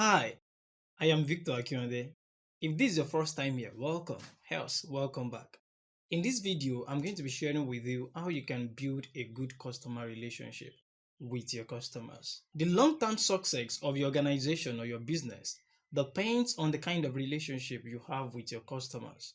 Hi, I am Victor Akinade. If this is your first time here, welcome. Else, welcome back. In this video, I'm going to be sharing with you how you can build a good customer relationship with your customers. The long-term success of your organization or your business depends on the kind of relationship you have with your customers.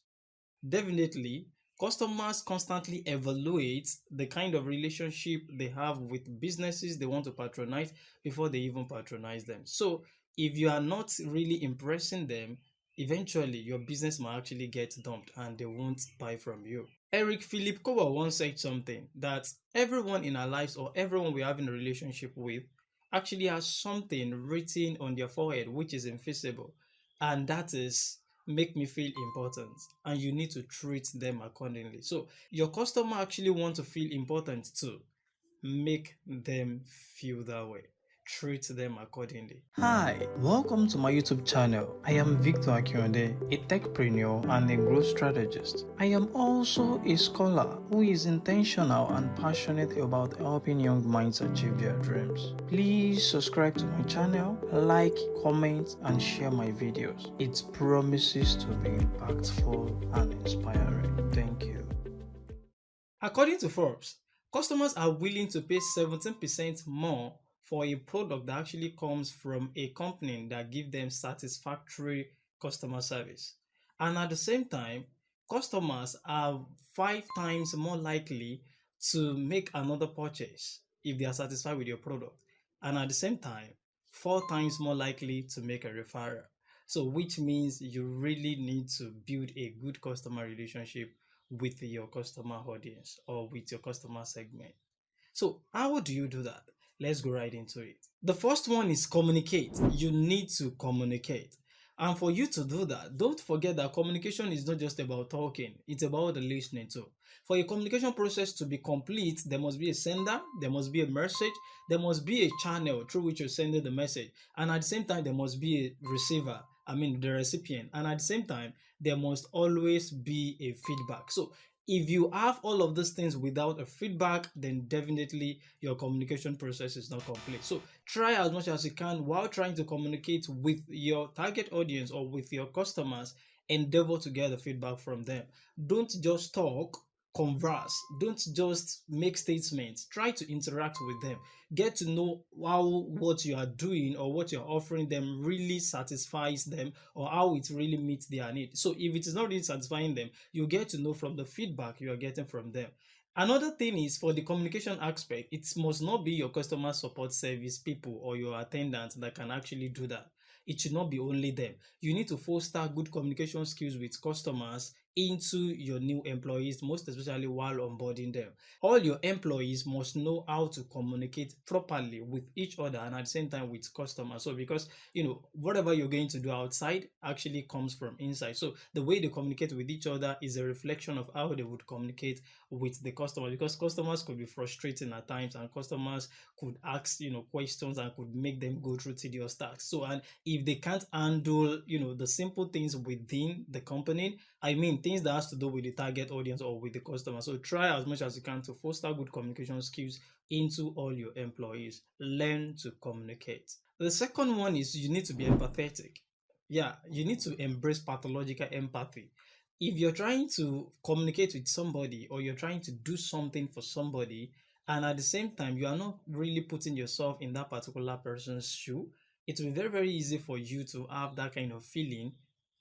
Definitely, customers constantly evaluate the kind of relationship they have with businesses they want to patronize before they even patronize them. So, if you are not really impressing them, eventually your business might actually get dumped and they won't buy from you. Eric Philip Kowa once said something that everyone in our lives or everyone we have in a relationship with actually has something written on their forehead which is invisible, and that is make me feel important, and you need to treat them accordingly. So your customer actually want to feel important too. Make them feel that way. Treat them accordingly. Hi, welcome to my YouTube channel. I am Victor Akinode, a techpreneur and a growth strategist. I am also a scholar who is intentional and passionate about helping young minds achieve their dreams. Please subscribe to my channel, like, comment, and share my videos. It promises to be impactful and inspiring. Thank you. According to Forbes, customers are willing to pay 17% more for a product that actually comes from a company that gives them satisfactory customer service. And at the same time, customers are 5 times more likely to make another purchase if they are satisfied with your product. And at the same time, 4 times more likely to make a referral. So, which means you really need to build a good customer relationship with your customer audience or with your customer segment. So, how do you do that? Let's go right into it. The first one is communicate. You need to communicate. And for you to do that, don't forget that communication is not just about talking, it's about the listening too. For a communication process to be complete, there must be a sender, there must be a message, there must be a channel through which you're sending the message. And at the same time, there must be a receiver, the recipient. And at the same time, there must always be a feedback. So if you have all of these things without a feedback, then definitely your communication process is not complete. So try as much as you can while trying to communicate with your target audience or with your customers. Endeavor to get the feedback from them. Don't just talk, converse. Don't just make statements. Try to interact with them. Get to know how what you are doing or what you're offering them really satisfies them, or how it really meets their need. So if it is not really satisfying them, you get to know from the feedback you are getting from them. Another thing is, for the communication aspect, it must not be your customer support service people or your attendants that can actually do that. It should not be only them. You need to foster good communication skills with customers into your new employees, most especially while onboarding them. All your employees must know how to communicate properly with each other and at the same time with customers. So because whatever you're going to do outside actually comes from inside. So the way they communicate with each other is a reflection of how they would communicate with the customer, because customers could be frustrating at times and customers could ask questions and could make them go through tedious tasks. So, and if they can't handle the simple things within the company, things that has to do with the target audience or with the customer. So try as much as you can to foster good communication skills into all your employees. Learn to communicate. The second one is you need to be empathetic. Yeah, you need to embrace pathological empathy. If you're trying to communicate with somebody or you're trying to do something for somebody, and at the same time you are not really putting yourself in that particular person's shoe, it will be very, very easy for you to have that kind of feeling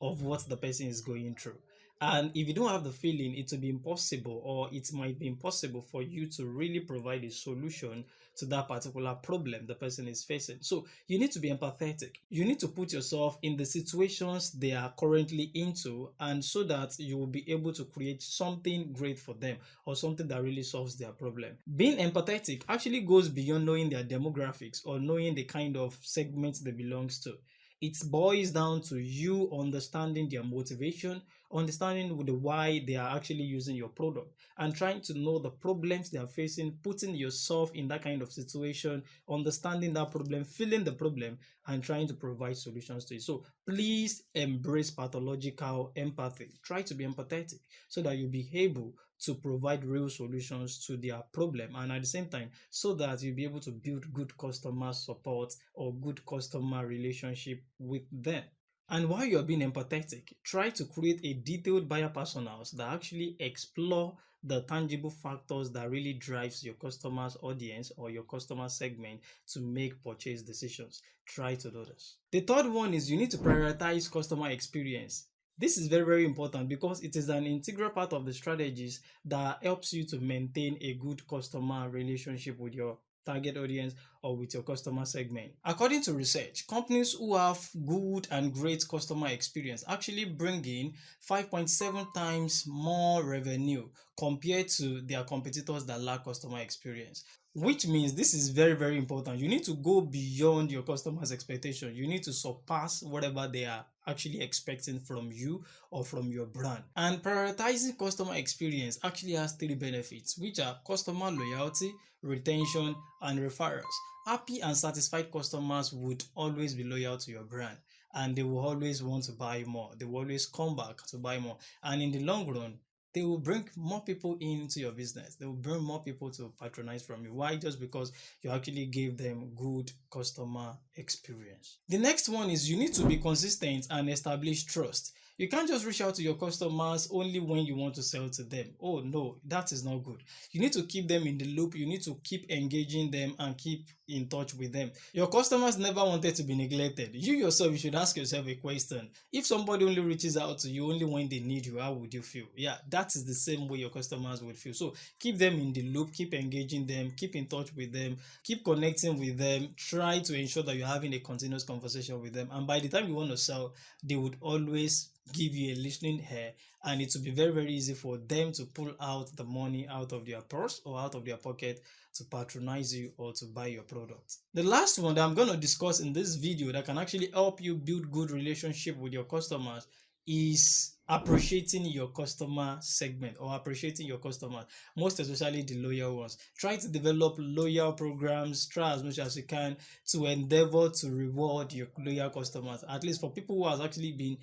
of what the person is going through. And if you don't have the feeling, it will be impossible, or it might be impossible for you to really provide a solution to that particular problem the person is facing. So you need to be empathetic. You need to put yourself in the situations they are currently into, and so that you will be able to create something great for them or something that really solves their problem. Being empathetic actually goes beyond knowing their demographics or knowing the kind of segment they belongs to. It boils down to you understanding their motivation, understanding the why they are actually using your product, and trying to know the problems they are facing, putting yourself in that kind of situation, understanding that problem, feeling the problem, and trying to provide solutions to it. So please embrace pathological empathy. Try to be empathetic so that you'll be able to provide real solutions to their problem, and at the same time so that you'll be able to build good customer support or good customer relationship with them. And while you're being empathetic, try to create a detailed buyer personas that actually explore the tangible factors that really drives your customer's audience or your customer segment to make purchase decisions. Try to do this. The third one is you need to prioritize customer experience. This is very, very important because it is an integral part of the strategies that helps you to maintain a good customer relationship with your target audience or with your customer segment. According to research, companies who have good and great customer experience actually bring in 5.7 times more revenue compared to their competitors that lack customer experience. Which means this is very, very important. You need to go beyond your customers' expectation. You need to surpass whatever they are actually expecting from you or from your brand. And prioritizing customer experience actually has three benefits, which are customer loyalty, retention, and referrals. Happy and satisfied customers would always be loyal to your brand, and they will always want to buy more. They will always come back to buy more. And in the long run, they will bring more people into your business. They will bring more people to patronize from you. Why? Just because you actually gave them good customer experience. The next one is you need to be consistent and establish trust. You can't just reach out to your customers only when you want to sell to them. Oh no, that is not good. You need to keep them in the loop. You need to keep engaging them and keep in touch with them. Your customers never wanted to be neglected. You yourself, you should ask yourself a question. If somebody only reaches out to you only when they need you, how would you feel? Yeah, that is the same way your customers would feel. So keep them in the loop, keep engaging them, keep in touch with them, keep connecting with them. Try to ensure that you're having a continuous conversation with them. And by the time you want to sell, they would always give you a listening ear, and it will be very, very easy for them to pull out the money out of their purse or out of their pocket to patronize you or to buy your product. The last one that I'm going to discuss in this video that can actually help you build good relationship with your customers is appreciating your customer segment or appreciating your customers, most especially the loyal ones. Try to develop loyal programs. Try as much as you can to endeavor to reward your loyal customers. At least for people who has actually been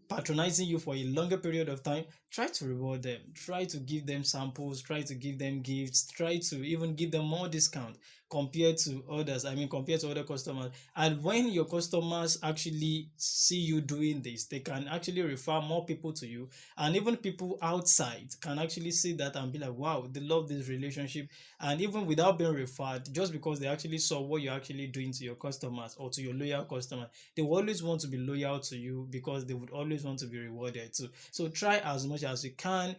patronizing you for a longer period of time, try to reward them. Try to give them samples, try to give them gifts, try to even give them more discount compared to others. Compared to other customers. And when your customers actually see you doing this, they can actually refer more people to you, and even people outside can actually see that and be like, wow, they love this relationship. And even without being referred, just because they actually saw what you're actually doing to your customers or to your loyal customers, they will always want to be loyal to you because they would always want to be rewarded too. So try as much as you can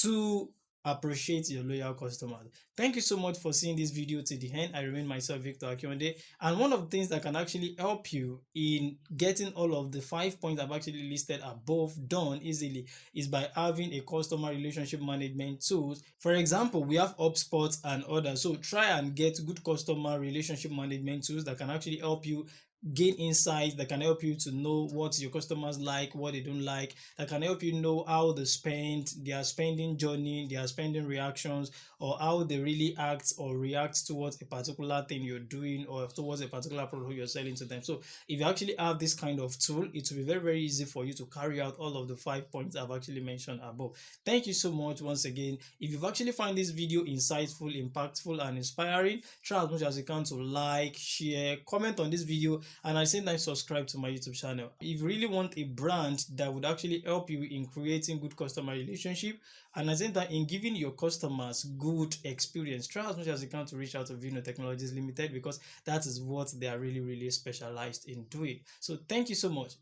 to appreciate your loyal customers. Thank you so much for seeing this video to the end. I remain myself, Victor Akionde, and one of the things that can actually help you in getting all of the 5 points I've actually listed above done easily is by having a customer relationship management tools. For example, we have HubSpot and others. So try and get good customer relationship management tools that can actually help you gain insights, that can help you to know what your customers like, what they don't like, that can help you know how they spend, their spending journey, their spending reactions, or how they really act or react towards a particular thing you're doing or towards a particular product you're selling to them. So if you actually have this kind of tool, it will be very, very easy for you to carry out all of the 5 points I've actually mentioned above. Thank you so much once again. If you've actually found this video insightful, impactful, and inspiring, try as much as you can to like, share, comment on this video, and at the same time subscribe to my YouTube channel. If you really want a brand that would actually help you in creating good customer relationship, and at the same time in giving your customers good experience, try as much as you can to reach out to Vino Technologies Limited, because that is what they are really, really specialized in doing. So thank you so much.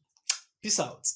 Peace out.